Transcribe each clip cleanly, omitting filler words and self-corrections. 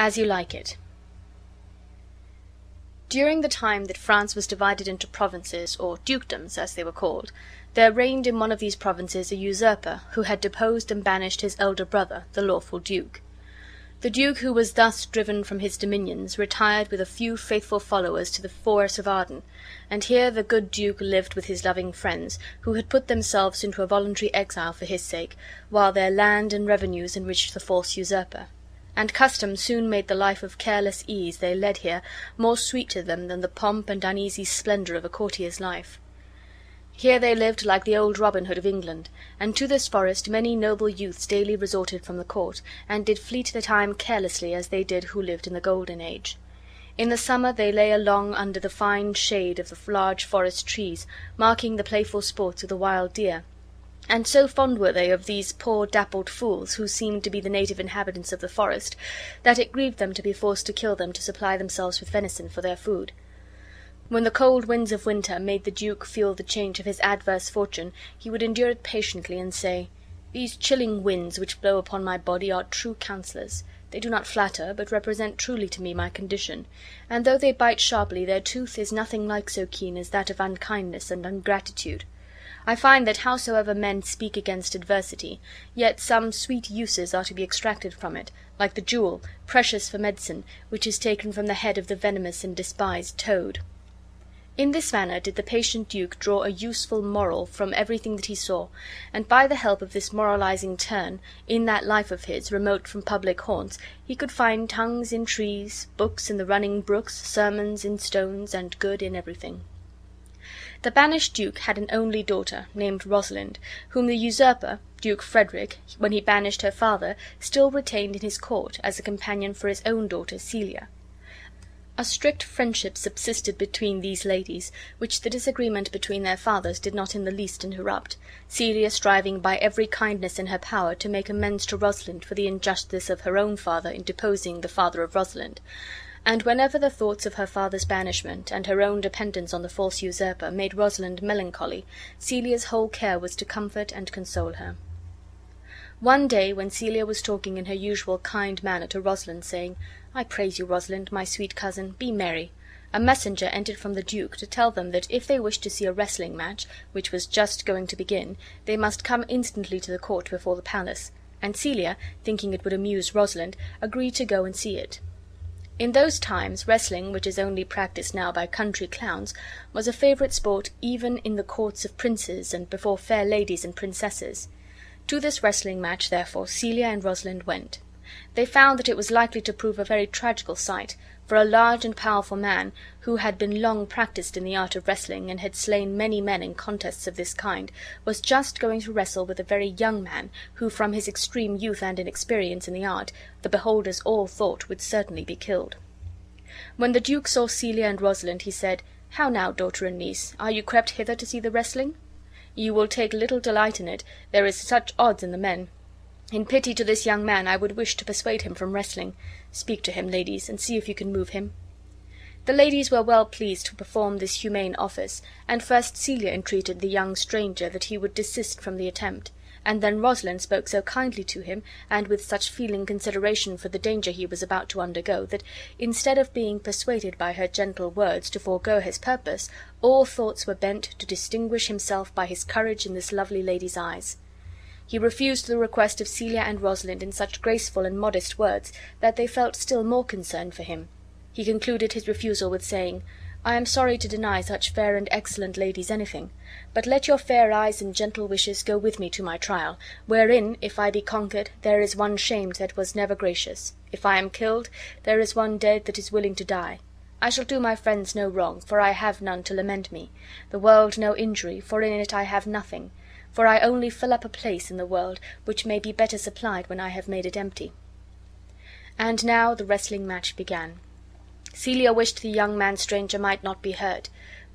As You Like It. During the time that France was divided into provinces, or dukedoms, as they were called, there reigned in one of these provinces a usurper who had deposed and banished his elder brother, the lawful duke. The duke, who was thus driven from his dominions, retired with a few faithful followers to the forest of Arden, and here the good duke lived with his loving friends, who had put themselves into a voluntary exile for his sake, while their land and revenues enriched the false usurper. And custom soon made the life of careless ease they led here more sweet to them than the pomp and uneasy splendor of a courtier's life. Here they lived like the old Robin Hood of England, and to this forest many noble youths daily resorted from the court, and did fleet the time carelessly as they did who lived in the golden age. In the summer they lay along under the fine shade of the large forest trees, marking the playful sports of the wild deer. And so fond were they of these poor dappled fools, who seemed to be the native inhabitants of the forest, that it grieved them to be forced to kill them to supply themselves with venison for their food. When the cold winds of winter made the duke feel the change of his adverse fortune, he would endure it patiently, and say, "These chilling winds which blow upon my body are true counsellors. They do not flatter, but represent truly to me my condition, and though they bite sharply, their tooth is nothing like so keen as that of unkindness and ingratitude. I find that howsoever men speak against adversity, yet some sweet uses are to be extracted from it, like the jewel, precious for medicine, which is taken from the head of the venomous and despised toad." In this manner did the patient duke draw a useful moral from everything that he saw, and by the help of this moralizing turn, in that life of his, remote from public haunts, he could find tongues in trees, books in the running brooks, sermons in stones, and good in everything. The banished duke had an only daughter, named Rosalind, whom the usurper, Duke Frederick, when he banished her father, still retained in his court as a companion for his own daughter Celia. A strict friendship subsisted between these ladies, which the disagreement between their fathers did not in the least interrupt, Celia striving by every kindness in her power to make amends to Rosalind for the injustice of her own father in deposing the father of Rosalind. And whenever the thoughts of her father's banishment, and her own dependence on the false usurper, made Rosalind melancholy, Celia's whole care was to comfort and console her. One day, when Celia was talking in her usual kind manner to Rosalind, saying, "I praise you, Rosalind, my sweet cousin, be merry," a messenger entered from the duke to tell them that if they wished to see a wrestling match, which was just going to begin, they must come instantly to the court before the palace, and Celia, thinking it would amuse Rosalind, agreed to go and see it. In those times wrestling, which is only practised now by country clowns, was a favorite sport even in the courts of princes and before fair ladies and princesses. To this wrestling match, therefore, Celia and Rosalind went. They found that it was likely to prove a very tragical sight, for a large and powerful man, who had been long practised in the art of wrestling and had slain many men in contests of this kind, was just going to wrestle with a very young man, who from his extreme youth and inexperience in the art, the beholders all thought would certainly be killed. When the duke saw Celia and Rosalind, he said, "How now, daughter and niece, are you crept hither to see the wrestling? You will take little delight in it, there is such odds in the men. In pity to this young man I would wish to persuade him from wrestling. Speak to him, ladies, and see if you can move him." The ladies were well pleased to perform this humane office, and first Celia entreated the young stranger that he would desist from the attempt, and then Rosalind spoke so kindly to him, and with such feeling consideration for the danger he was about to undergo, that, instead of being persuaded by her gentle words to forego his purpose, all thoughts were bent to distinguish himself by his courage in this lovely lady's eyes. He refused the request of Celia and Rosalind in such graceful and modest words that they felt still more concern for him. He concluded his refusal with saying, "I am sorry to deny such fair and excellent ladies anything, but let your fair eyes and gentle wishes go with me to my trial, wherein, if I be conquered, there is one shamed that was never gracious. If I am killed, there is one dead that is willing to die. I shall do my friends no wrong, for I have none to lament me, the world no injury, for in it I have nothing, for I only fill up a place in the world, which may be better supplied when I have made it empty." And now the wrestling match began. Celia wished the young man stranger might not be hurt,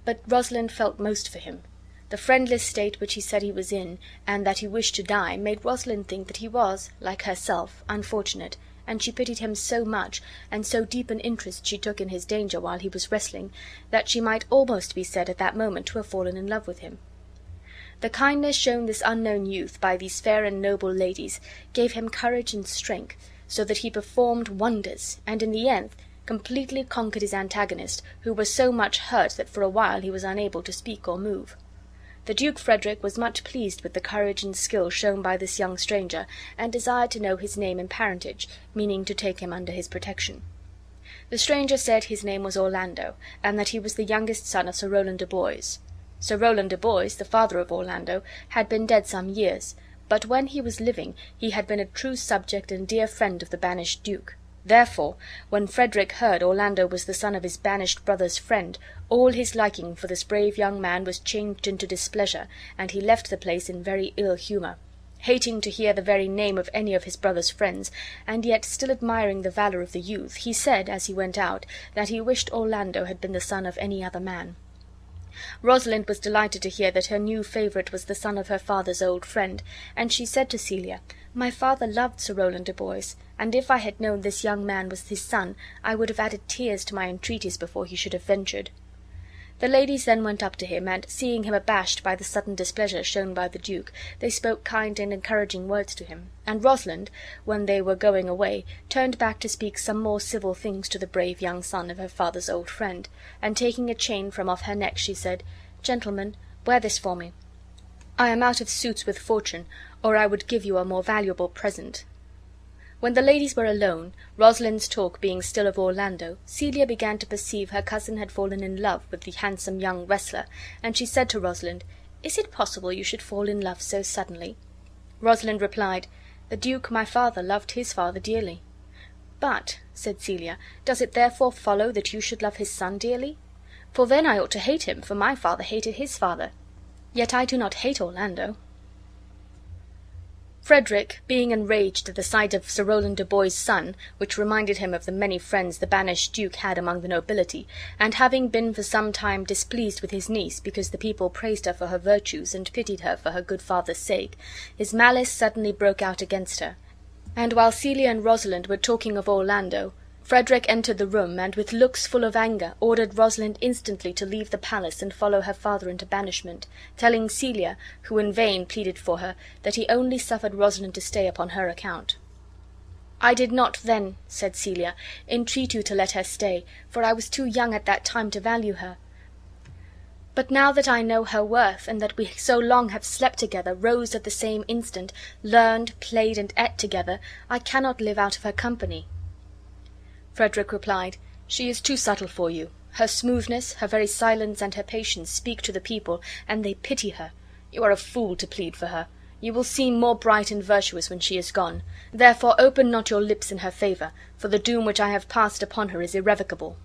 but Rosalind felt most for him. The friendless state which he said he was in, and that he wished to die, made Rosalind think that he was, like herself, unfortunate, and she pitied him so much, and so deep an interest she took in his danger while he was wrestling, that she might almost be said at that moment to have fallen in love with him. The kindness shown this unknown youth by these fair and noble ladies gave him courage and strength, so that he performed wonders, and in the end completely conquered his antagonist, who was so much hurt that for a while he was unable to speak or move. The Duke Frederick was much pleased with the courage and skill shown by this young stranger, and desired to know his name and parentage, meaning to take him under his protection. The stranger said his name was Orlando, and that he was the youngest son of Sir Rowland de Boys. Sir Rowland de Boys, the father of Orlando, had been dead some years, but when he was living he had been a true subject and dear friend of the banished duke. Therefore, when Frederick heard Orlando was the son of his banished brother's friend, all his liking for this brave young man was changed into displeasure, and he left the place in very ill humor. Hating to hear the very name of any of his brother's friends, and yet still admiring the valor of the youth, he said, as he went out, that he wished Orlando had been the son of any other man. Rosalind was delighted to hear that her new favorite was the son of her father's old friend, and she said to Celia, "My father loved Sir Rowland de Boys, and if I had known this young man was his son, I would have added tears to my entreaties before he should have ventured." The ladies then went up to him, and, seeing him abashed by the sudden displeasure shown by the duke, they spoke kind and encouraging words to him, and Rosalind, when they were going away, turned back to speak some more civil things to the brave young son of her father's old friend, and taking a chain from off her neck, she said, "Gentlemen, wear this for me. I am out of suits with fortune, or I would give you a more valuable present." When the ladies were alone, Rosalind's talk being still of Orlando, Celia began to perceive her cousin had fallen in love with the handsome young wrestler, and she said to Rosalind, "Is it possible you should fall in love so suddenly?" Rosalind replied, "The duke, my father, loved his father dearly." "But," said Celia, "does it therefore follow that you should love his son dearly? For then I ought to hate him, for my father hated his father. Yet I do not hate Orlando." Frederick, being enraged at the sight of Sir Rowland de Boys' son, which reminded him of the many friends the banished duke had among the nobility, and having been for some time displeased with his niece because the people praised her for her virtues and pitied her for her good father's sake, his malice suddenly broke out against her, and while Celia and Rosalind were talking of Orlando, Frederick entered the room, and with looks full of anger ordered Rosalind instantly to leave the palace and follow her father into banishment, telling Celia, who in vain pleaded for her, that he only suffered Rosalind to stay upon her account. "I did not then," said Celia, "entreat you to let her stay, for I was too young at that time to value her. But now that I know her worth, and that we so long have slept together, rose at the same instant, learned, played, and ate together, I cannot live out of her company." Frederick replied, "She is too subtle for you. Her smoothness, her very silence, and her patience speak to the people, and they pity her. You are a fool to plead for her. You will seem more bright and virtuous when she is gone. Therefore open not your lips in her favor, for the doom which I have passed upon her is irrevocable."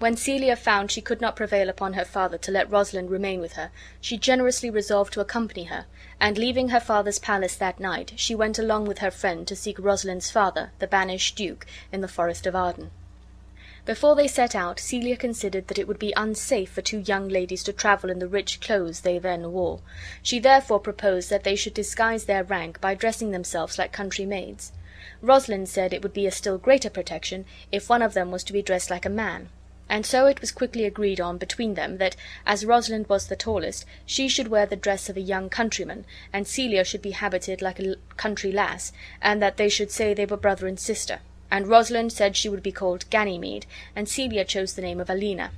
When Celia found she could not prevail upon her father to let Rosalind remain with her, she generously resolved to accompany her, and leaving her father's palace that night, she went along with her friend to seek Rosalind's father, the banished duke, in the Forest of Arden. Before they set out, Celia considered that it would be unsafe for two young ladies to travel in the rich clothes they then wore. She therefore proposed that they should disguise their rank by dressing themselves like country maids. Rosalind said it would be a still greater protection if one of them was to be dressed like a man. And so it was quickly agreed on between them that, as Rosalind was the tallest, she should wear the dress of a young countryman, and Celia should be habited like a country lass, and that they should say they were brother and sister, and Rosalind said she would be called Ganymede, and Celia chose the name of Alina.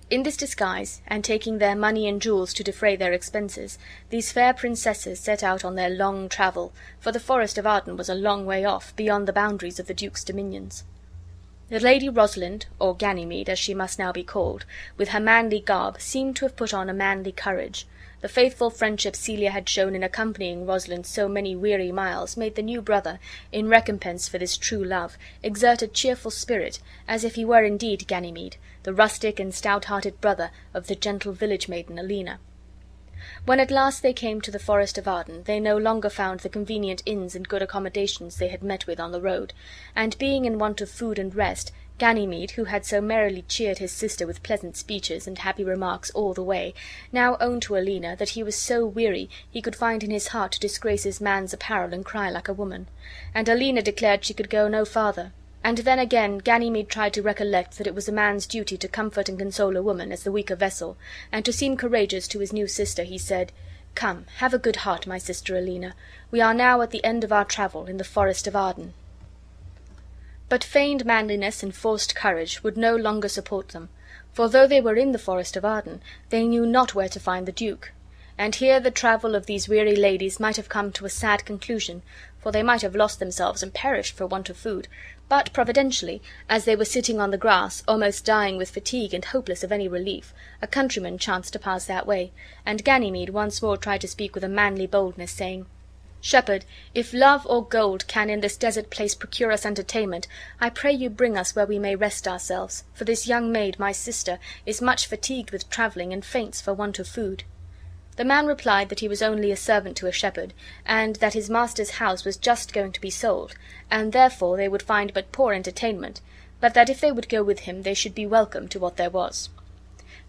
In this disguise, and taking their money and jewels to defray their expenses, these fair princesses set out on their long travel, for the Forest of Arden was a long way off, beyond the boundaries of the duke's dominions. The Lady Rosalind, or Ganymede, as she must now be called, with her manly garb, seemed to have put on a manly courage. The faithful friendship Celia had shown in accompanying Rosalind so many weary miles made the new brother, in recompense for this true love, exert a cheerful spirit, as if he were indeed Ganymede, the rustic and stout-hearted brother of the gentle village maiden Alina. When at last they came to the Forest of Arden, they no longer found the convenient inns and good accommodations they had met with on the road, and being in want of food and rest, Ganymede, who had so merrily cheered his sister with pleasant speeches and happy remarks all the way, now owned to Alina that he was so weary he could find in his heart to disgrace his man's apparel and cry like a woman, and Alina declared she could go no farther. And then again Ganymede tried to recollect that it was a man's duty to comfort and console a woman as the weaker vessel, and to seem courageous to his new sister he said, "Come, have a good heart, my sister Alina. We are now at the end of our travel, in the Forest of Arden." But feigned manliness and forced courage would no longer support them, for though they were in the Forest of Arden, they knew not where to find the Duke. And here the travel of these weary ladies might have come to a sad conclusion, for they might have lost themselves and perished for want of food. But providentially, as they were sitting on the grass, almost dying with fatigue and hopeless of any relief, a countryman chanced to pass that way, and Ganymede once more tried to speak with a manly boldness, saying, "Shepherd, if love or gold can in this desert place procure us entertainment, I pray you bring us where we may rest ourselves, for this young maid, my sister, is much fatigued with travelling, and faints for want of food." The man replied that he was only a servant to a shepherd, and that his master's house was just going to be sold, and therefore they would find but poor entertainment, but that if they would go with him they should be welcome to what there was.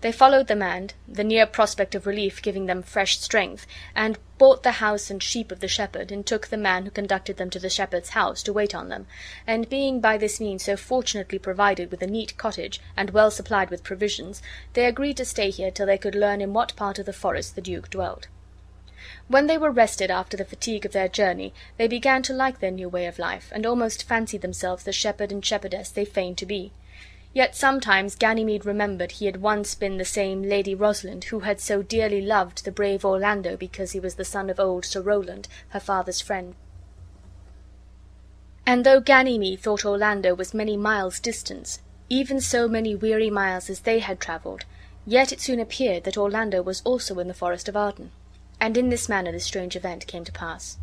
They followed the man, the near prospect of relief giving them fresh strength, and bought the house and sheep of the shepherd, and took the man who conducted them to the shepherd's house to wait on them, and being by this means so fortunately provided with a neat cottage, and well supplied with provisions, they agreed to stay here till they could learn in what part of the forest the Duke dwelt. When they were rested after the fatigue of their journey, they began to like their new way of life, and almost fancied themselves the shepherd and shepherdess they feigned to be. Yet sometimes Ganymede remembered he had once been the same Lady Rosalind who had so dearly loved the brave Orlando because he was the son of old Sir Rowland, her father's friend. And though Ganymede thought Orlando was many miles distant, even so many weary miles as they had travelled, yet it soon appeared that Orlando was also in the Forest of Arden. And in this manner this strange event came to pass.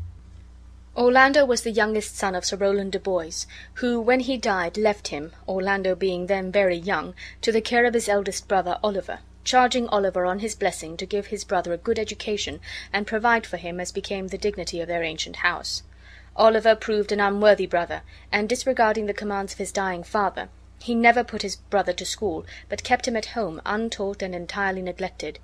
Orlando was the youngest son of Sir Rowland de Boys, who, when he died, left him, Orlando being then very young, to the care of his eldest brother Oliver, charging Oliver on his blessing to give his brother a good education and provide for him as became the dignity of their ancient house. Oliver proved an unworthy brother, and disregarding the commands of his dying father, he never put his brother to school, but kept him at home untaught and entirely neglected.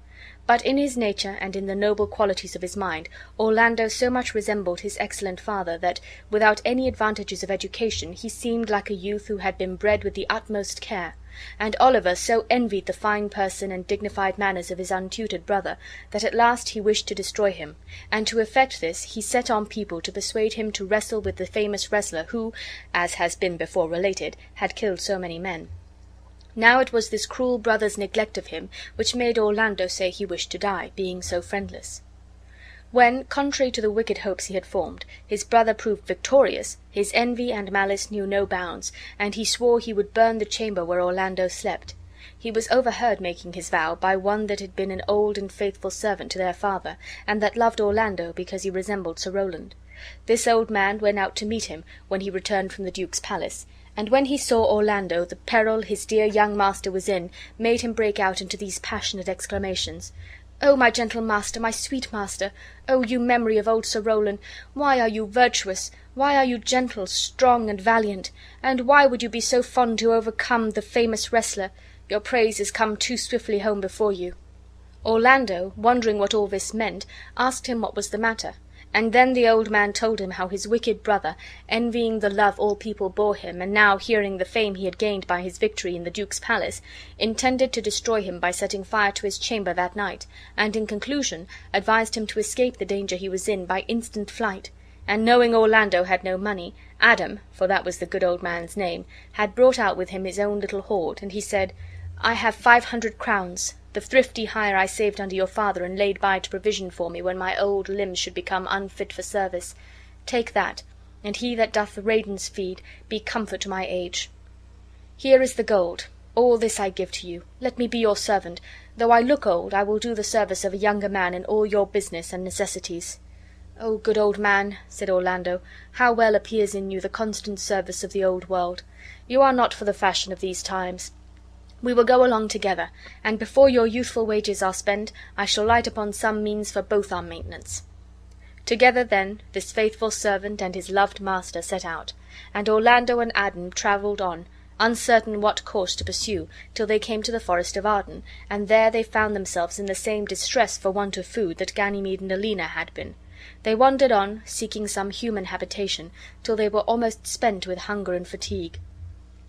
But in his nature and in the noble qualities of his mind, Orlando so much resembled his excellent father that, without any advantages of education, he seemed like a youth who had been bred with the utmost care, and Oliver so envied the fine person and dignified manners of his untutored brother that at last he wished to destroy him, and to effect this he set on people to persuade him to wrestle with the famous wrestler who, as has been before related, had killed so many men. Now it was this cruel brother's neglect of him which made Orlando say he wished to die, being so friendless. When, contrary to the wicked hopes he had formed, his brother proved victorious, his envy and malice knew no bounds, and he swore he would burn the chamber where Orlando slept. He was overheard making his vow by one that had been an old and faithful servant to their father, and that loved Orlando because he resembled Sir Rowland. This old man went out to meet him when he returned from the Duke's palace, and when he saw Orlando, the peril his dear young master was in made him break out into these passionate exclamations. "Oh, my gentle master, my sweet master! Oh, you memory of old Sir Rowland! Why are you virtuous? Why are you gentle, strong, and valiant? And why would you be so fond to overcome the famous wrestler? Your praise is come too swiftly home before you." Orlando, wondering what all this meant, asked him what was the matter. And then the old man told him how his wicked brother, envying the love all people bore him, and now hearing the fame he had gained by his victory in the Duke's palace, intended to destroy him by setting fire to his chamber that night, and in conclusion advised him to escape the danger he was in by instant flight. And knowing Orlando had no money, Adam, for that was the good old man's name, had brought out with him his own little hoard, and he said, "I have 500 crowns. The thrifty hire I saved under your father and laid by to provision for me when my old limbs should become unfit for service. Take that, and he that doth the ravens feed be comfort to my age. Here is the gold. All this I give to you. Let me be your servant. Though I look old, I will do the service of a younger man in all your business and necessities." "Oh, good old man," said Orlando, "how well appears in you the constant service of the old world. You are not for the fashion of these times. We will go along together, and before your youthful wages are spent, I shall light upon some means for both our maintenance." Together, then, this faithful servant and his loved master set out, and Orlando and Adam travelled on, uncertain what course to pursue, till they came to the Forest of Arden, and there they found themselves in the same distress for want of food that Ganymede and Alina had been. They wandered on, seeking some human habitation, till they were almost spent with hunger and fatigue.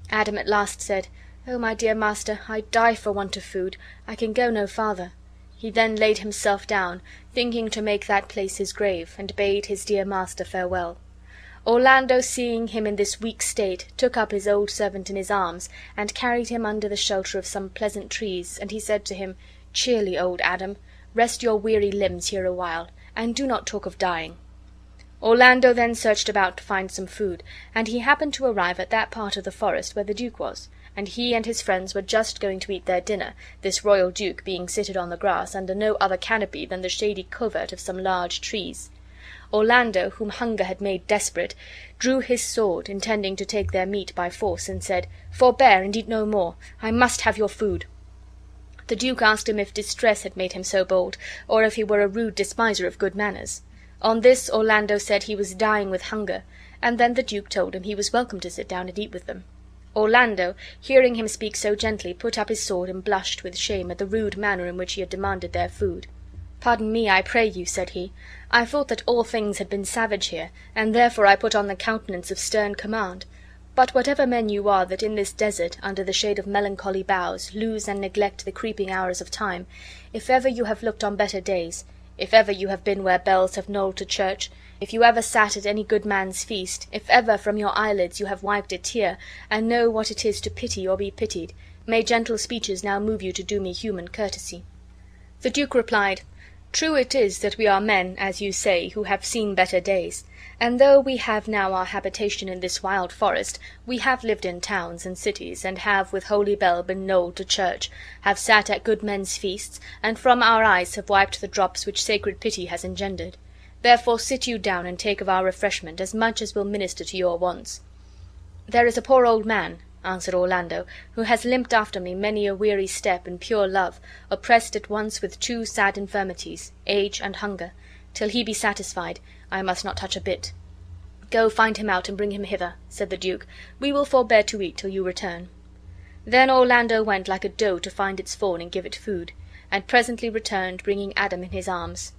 Adam at last said, "Oh, my dear master, I die for want of food. I can go no farther." He then laid himself down, thinking to make that place his grave, and bade his dear master farewell. Orlando, seeing him in this weak state, took up his old servant in his arms, and carried him under the shelter of some pleasant trees, and he said to him, "Cheerly, old Adam, rest your weary limbs here awhile, and do not talk of dying." Orlando then searched about to find some food, and he happened to arrive at that part of the forest where the Duke was, and he and his friends were just going to eat their dinner, this royal Duke being seated on the grass under no other canopy than the shady covert of some large trees. Orlando, whom hunger had made desperate, drew his sword, intending to take their meat by force, and said, "Forbear, and eat no more. I must have your food." The Duke asked him if distress had made him so bold, or if he were a rude despiser of good manners. On this Orlando said he was dying with hunger, and then the Duke told him he was welcome to sit down and eat with them. Orlando, hearing him speak so gently, put up his sword and blushed with shame at the rude manner in which he had demanded their food. "Pardon me, I pray you," said he. "I thought that all things had been savage here, and therefore I put on the countenance of stern command. But whatever men you are that in this desert, under the shade of melancholy boughs, lose and neglect the creeping hours of time, if ever you have looked on better days, if ever you have been where bells have knolled to church, if you ever sat at any good man's feast, if ever from your eyelids you have wiped a tear, and know what it is to pity or be pitied, may gentle speeches now move you to do me human courtesy." The Duke replied, "True it is that we are men, as you say, who have seen better days, and though we have now our habitation in this wild forest, we have lived in towns and cities, and have with holy bell been knolled to church, have sat at good men's feasts, and from our eyes have wiped the drops which sacred pity has engendered. Therefore sit you down and take of our refreshment as much as will minister to your wants." "There is a poor old man," answered Orlando, "who has limped after me many a weary step in pure love, oppressed at once with two sad infirmities, age and hunger. Till he be satisfied, I must not touch a bit." "Go find him out and bring him hither," said the Duke. "We will forbear to eat till you return." Then Orlando went like a doe to find its fawn and give it food, and presently returned, bringing Adam in his arms.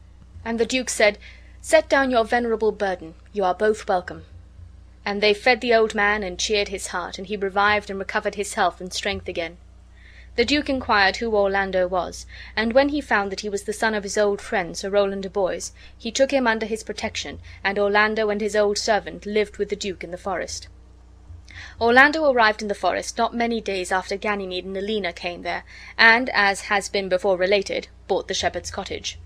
And the Duke said, "Set down your venerable burden. You are both welcome." And they fed the old man and cheered his heart, and he revived and recovered his health and strength again. The Duke inquired who Orlando was, and when he found that he was the son of his old friend Sir Rowland de Boys, he took him under his protection, and Orlando and his old servant lived with the Duke in the forest. Orlando arrived in the forest not many days after Ganymede and Alina came there, and, as has been before related, bought the shepherd's cottage.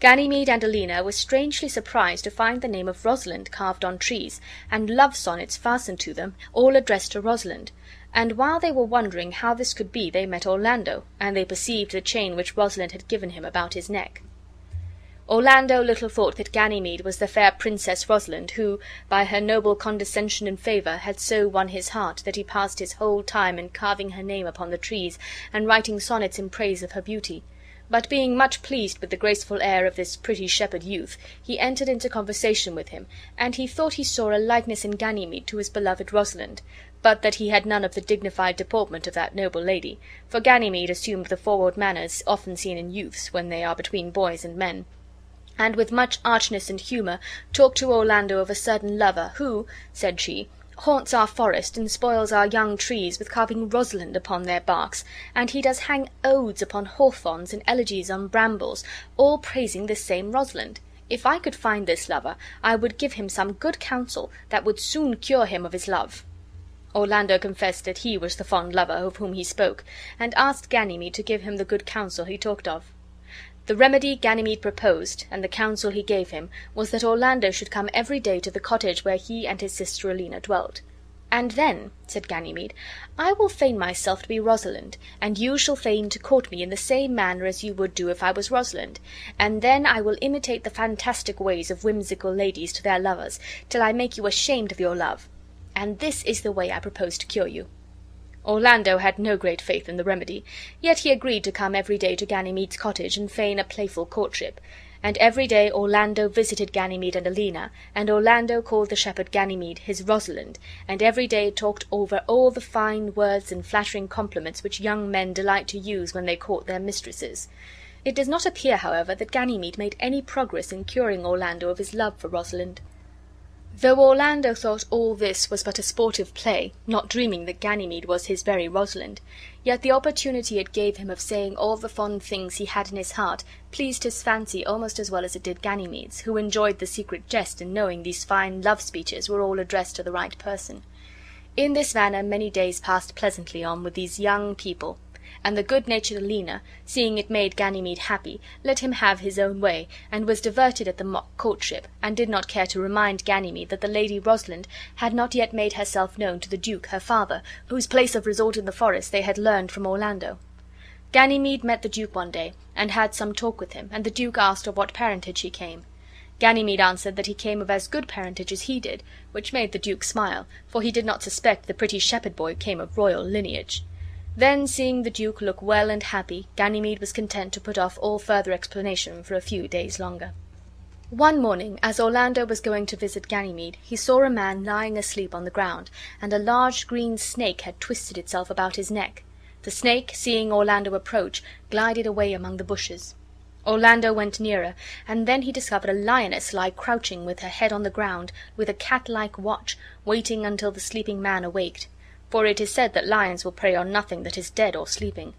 Ganymede and Alina were strangely surprised to find the name of Rosalind carved on trees, and love sonnets fastened to them, all addressed to Rosalind. And while they were wondering how this could be, they met Orlando, and they perceived the chain which Rosalind had given him about his neck. Orlando little thought that Ganymede was the fair Princess Rosalind, who, by her noble condescension and favor, had so won his heart that he passed his whole time in carving her name upon the trees, and writing sonnets in praise of her beauty. But being much pleased with the graceful air of this pretty shepherd youth, he entered into conversation with him, and he thought he saw a likeness in Ganymede to his beloved Rosalind, but that he had none of the dignified deportment of that noble lady, for Ganymede assumed the forward manners often seen in youths when they are between boys and men, and with much archness and humor talked to Orlando of a certain lover who, said she, haunts our forest and spoils our young trees with carving Rosalind upon their barks, and he does hang odes upon hawthorns and elegies on brambles, all praising this same Rosalind. If I could find this lover, I would give him some good counsel that would soon cure him of his love. Orlando confessed that he was the fond lover of whom he spoke, and asked Ganymede to give him the good counsel he talked of. The remedy Ganymede proposed, and the counsel he gave him, was that Orlando should come every day to the cottage where he and his sister Alina dwelt. "And then," said Ganymede, "I will feign myself to be Rosalind, and you shall feign to court me in the same manner as you would do if I was Rosalind, and then I will imitate the fantastic ways of whimsical ladies to their lovers, till I make you ashamed of your love. And this is the way I propose to cure you." Orlando had no great faith in the remedy, yet he agreed to come every day to Ganymede's cottage and feign a playful courtship, and every day Orlando visited Ganymede and Alina, and Orlando called the shepherd Ganymede his Rosalind, and every day talked over all the fine words and flattering compliments which young men delight to use when they court their mistresses. It does not appear, however, that Ganymede made any progress in curing Orlando of his love for Rosalind. Though Orlando thought all this was but a sportive play, not dreaming that Ganymede was his very Rosalind, yet the opportunity it gave him of saying all the fond things he had in his heart pleased his fancy almost as well as it did Ganymede's, who enjoyed the secret jest in knowing these fine love speeches were all addressed to the right person. In this manner many days passed pleasantly on with these young people, and the good-natured Alina, seeing it made Ganymede happy, let him have his own way, and was diverted at the mock courtship, and did not care to remind Ganymede that the Lady Rosalind had not yet made herself known to the Duke her father, whose place of resort in the forest they had learned from Orlando. Ganymede met the Duke one day, and had some talk with him, and the Duke asked of what parentage he came. Ganymede answered that he came of as good parentage as he did, which made the Duke smile, for he did not suspect the pretty shepherd boy came of royal lineage. Then, seeing the Duke look well and happy, Ganymede was content to put off all further explanation for a few days longer. One morning, as Orlando was going to visit Ganymede, he saw a man lying asleep on the ground, and a large green snake had twisted itself about his neck. The snake, seeing Orlando approach, glided away among the bushes. Orlando went nearer, and then he discovered a lioness lie crouching with her head on the ground, with a cat-like watch, waiting until the sleeping man awaked. For it is said that lions will prey on nothing that is dead or sleeping.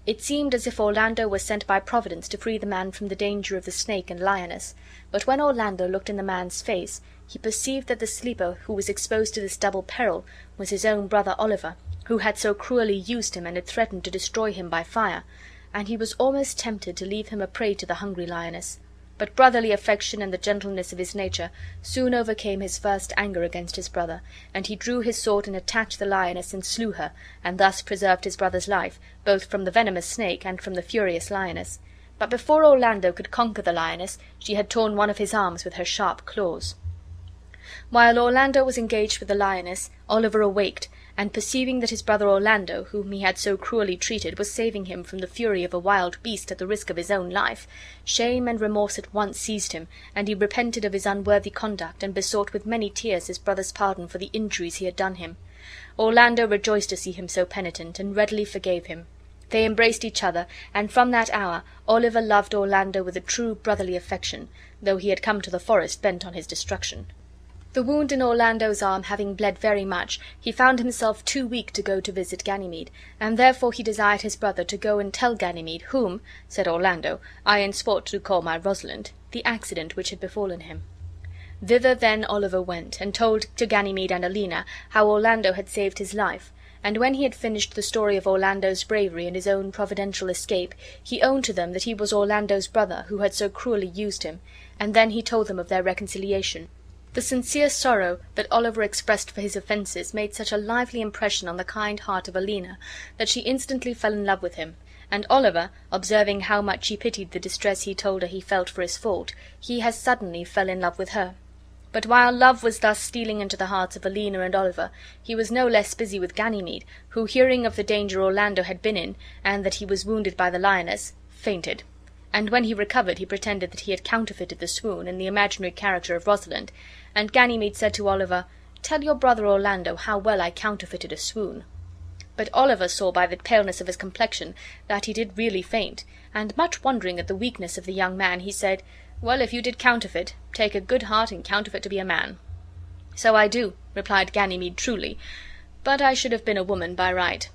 It seemed as if Orlando was sent by Providence to free the man from the danger of the snake and lioness, but when Orlando looked in the man's face, he perceived that the sleeper who was exposed to this double peril was his own brother Oliver, who had so cruelly used him and had threatened to destroy him by fire, and he was almost tempted to leave him a prey to the hungry lioness. But brotherly affection and the gentleness of his nature soon overcame his first anger against his brother, and he drew his sword and attacked the lioness and slew her, and thus preserved his brother's life, both from the venomous snake and from the furious lioness. But before Orlando could conquer the lioness, she had torn one of his arms with her sharp claws. While Orlando was engaged with the lioness, Oliver awaked, and perceiving that his brother Orlando, whom he had so cruelly treated, was saving him from the fury of a wild beast at the risk of his own life, shame and remorse at once seized him, and he repented of his unworthy conduct, and besought with many tears his brother's pardon for the injuries he had done him. Orlando rejoiced to see him so penitent, and readily forgave him. They embraced each other, and from that hour Oliver loved Orlando with a true brotherly affection, though he had come to the forest bent on his destruction. The wound in Orlando's arm having bled very much, he found himself too weak to go to visit Ganymede, and therefore he desired his brother to go and tell Ganymede, whom, said Orlando, I in sport do call my Rosalind, the accident which had befallen him. Thither then Oliver went, and told to Ganymede and Alina how Orlando had saved his life, and when he had finished the story of Orlando's bravery and his own providential escape, he owned to them that he was Orlando's brother who had so cruelly used him, and then he told them of their reconciliation. The sincere sorrow that Oliver expressed for his offenses made such a lively impression on the kind heart of Alina that she instantly fell in love with him, and Oliver, observing how much she pitied the distress he told her he felt for his fault, he as suddenly fell in love with her. But while love was thus stealing into the hearts of Alina and Oliver, he was no less busy with Ganymede, who, hearing of the danger Orlando had been in, and that he was wounded by the lioness, fainted. And when he recovered he pretended that he had counterfeited the swoon in the imaginary character of Rosalind, and Ganymede said to Oliver, Tell your brother Orlando how well I counterfeited a swoon. But Oliver saw by the paleness of his complexion that he did really faint, and much wondering at the weakness of the young man, he said, Well, if you did counterfeit, take a good heart and counterfeit to be a man. So I do, replied Ganymede truly, but I should have been a woman by right.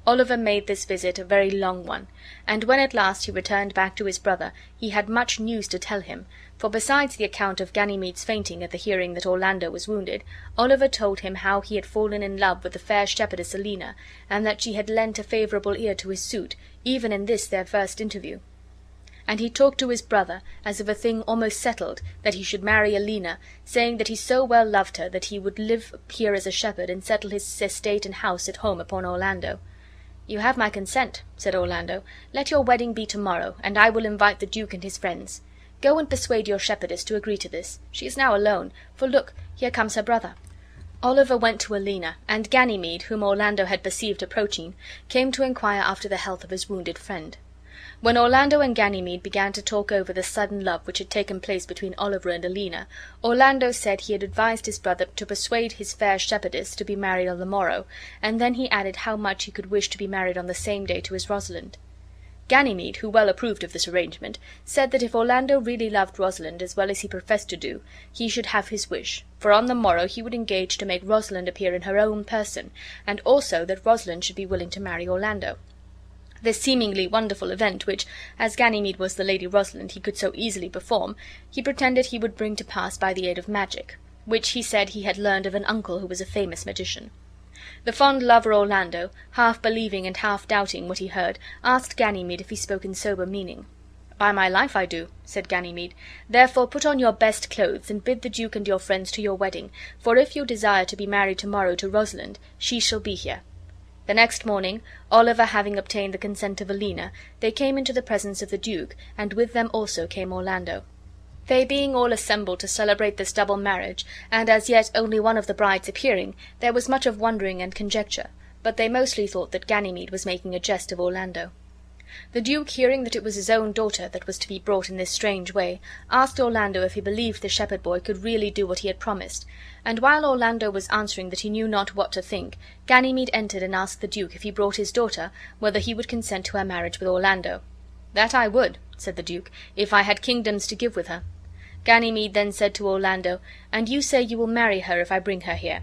Oliver made this visit a very long one, and when at last he returned back to his brother he had much news to tell him, for besides the account of Ganymede's fainting at the hearing that Orlando was wounded, Oliver told him how he had fallen in love with the fair shepherdess Alina, and that she had lent a favorable ear to his suit, even in this their first interview. And he talked to his brother as of a thing almost settled, that he should marry Alina, saying that he so well loved her that he would live here as a shepherd and settle his estate and house at home upon Orlando. You have my consent, said Orlando. Let your wedding be tomorrow, and I will invite the Duke and his friends. Go and persuade your shepherdess to agree to this. She is now alone, for look, here comes her brother. Oliver went to Alina, and Ganymede, whom Orlando had perceived approaching, came to inquire after the health of his wounded friend. When Orlando and Ganymede began to talk over the sudden love which had taken place between Oliver and Alina, Orlando said he had advised his brother to persuade his fair shepherdess to be married on the morrow, and then he added how much he could wish to be married on the same day to his Rosalind. Ganymede, who well approved of this arrangement, said that if Orlando really loved Rosalind as well as he professed to do, he should have his wish, for on the morrow he would engage to make Rosalind appear in her own person, and also that Rosalind should be willing to marry Orlando. This seemingly wonderful event, which, as Ganymede was the Lady Rosalind, he could so easily perform, he pretended he would bring to pass by the aid of magic, which he said he had learned of an uncle who was a famous magician. The fond lover Orlando, half believing and half doubting what he heard, asked Ganymede if he spoke in sober meaning. "By my life I do," said Ganymede. "Therefore put on your best clothes, and bid the duke and your friends to your wedding, for if you desire to be married to-morrow to Rosalind, she shall be here." The next morning, Oliver having obtained the consent of Alina, they came into the presence of the duke, and with them also came Orlando. They being all assembled to celebrate this double marriage, and as yet only one of the brides appearing, there was much of wondering and conjecture, but they mostly thought that Ganymede was making a jest of Orlando. The duke, hearing that it was his own daughter that was to be brought in this strange way, asked Orlando if he believed the shepherd boy could really do what he had promised, and while Orlando was answering that he knew not what to think, Ganymede entered and asked the duke, if he brought his daughter, whether he would consent to her marriage with Orlando. "That I would," said the duke, "if I had kingdoms to give with her." Ganymede then said to Orlando, "And you say you will marry her if I bring her here."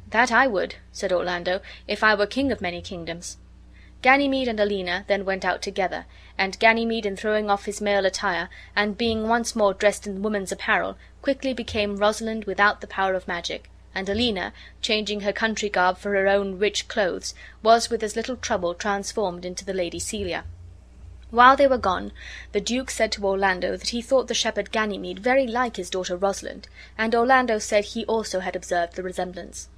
"That I would," said Orlando, "if I were king of many kingdoms." Ganymede and Alina then went out together, and Ganymede, in throwing off his male attire, and being once more dressed in woman's apparel, quickly became Rosalind without the power of magic, and Alina, changing her country garb for her own rich clothes, was with as little trouble transformed into the Lady Celia. While they were gone, the duke said to Orlando that he thought the shepherd Ganymede very like his daughter Rosalind, and Orlando said he also had observed the resemblance.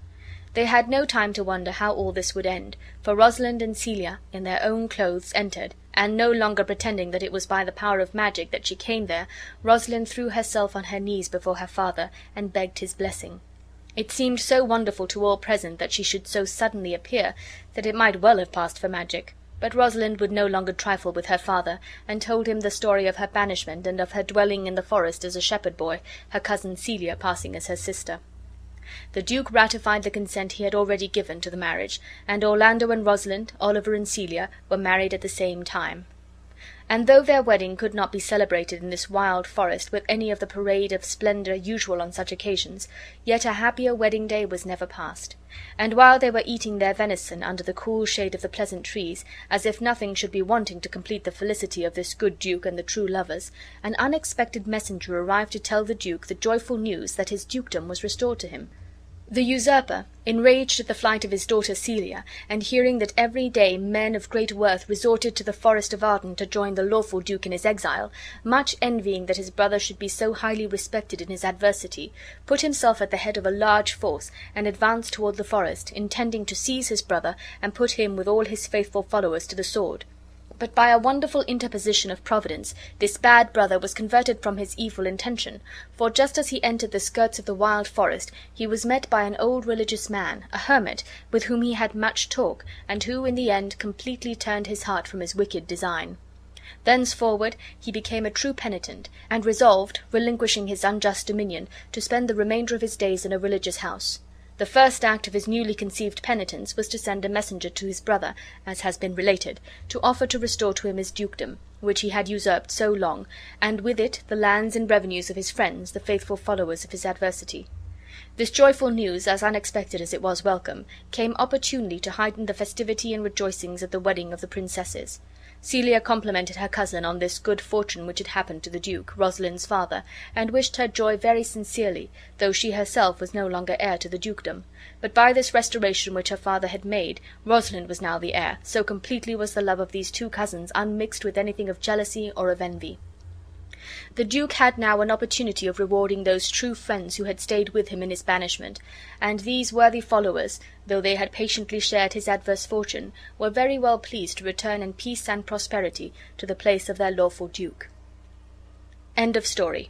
They had no time to wonder how all this would end, for Rosalind and Celia, in their own clothes, entered, and no longer pretending that it was by the power of magic that she came there, Rosalind threw herself on her knees before her father, and begged his blessing. It seemed so wonderful to all present that she should so suddenly appear that it might well have passed for magic. But Rosalind would no longer trifle with her father, and told him the story of her banishment and of her dwelling in the forest as a shepherd boy, her cousin Celia passing as her sister. The duke ratified the consent he had already given to the marriage, and Orlando and Rosalind, Oliver and Celia, were married at the same time. And though their wedding could not be celebrated in this wild forest with any of the parade of splendor usual on such occasions, yet a happier wedding day was never passed. And while they were eating their venison under the cool shade of the pleasant trees, as if nothing should be wanting to complete the felicity of this good duke and the true lovers, an unexpected messenger arrived to tell the duke the joyful news that his dukedom was restored to him. The usurper, enraged at the flight of his daughter Celia, and hearing that every day men of great worth resorted to the forest of Arden to join the lawful duke in his exile, much envying that his brother should be so highly respected in his adversity, put himself at the head of a large force, and advanced toward the forest, intending to seize his brother and put him with all his faithful followers to the sword. But by a wonderful interposition of Providence this bad brother was converted from his evil intention, for just as he entered the skirts of the wild forest he was met by an old religious man, a hermit, with whom he had much talk, and who in the end completely turned his heart from his wicked design. Thenceforward he became a true penitent, and resolved, relinquishing his unjust dominion, to spend the remainder of his days in a religious house. The first act of his newly conceived penitence was to send a messenger to his brother, as has been related, to offer to restore to him his dukedom, which he had usurped so long, and with it the lands and revenues of his friends, the faithful followers of his adversity. This joyful news, as unexpected as it was welcome, came opportunely to heighten the festivity and rejoicings at the wedding of the princesses. Celia complimented her cousin on this good fortune which had happened to the duke, Rosalind's father, and wished her joy very sincerely, though she herself was no longer heir to the dukedom. But by this restoration which her father had made, Rosalind was now the heir, so completely was the love of these two cousins unmixed with anything of jealousy or of envy. The duke had now an opportunity of rewarding those true friends who had stayed with him in his banishment, and these worthy followers, though they had patiently shared his adverse fortune, were very well pleased to return in peace and prosperity to the place of their lawful duke. End of story.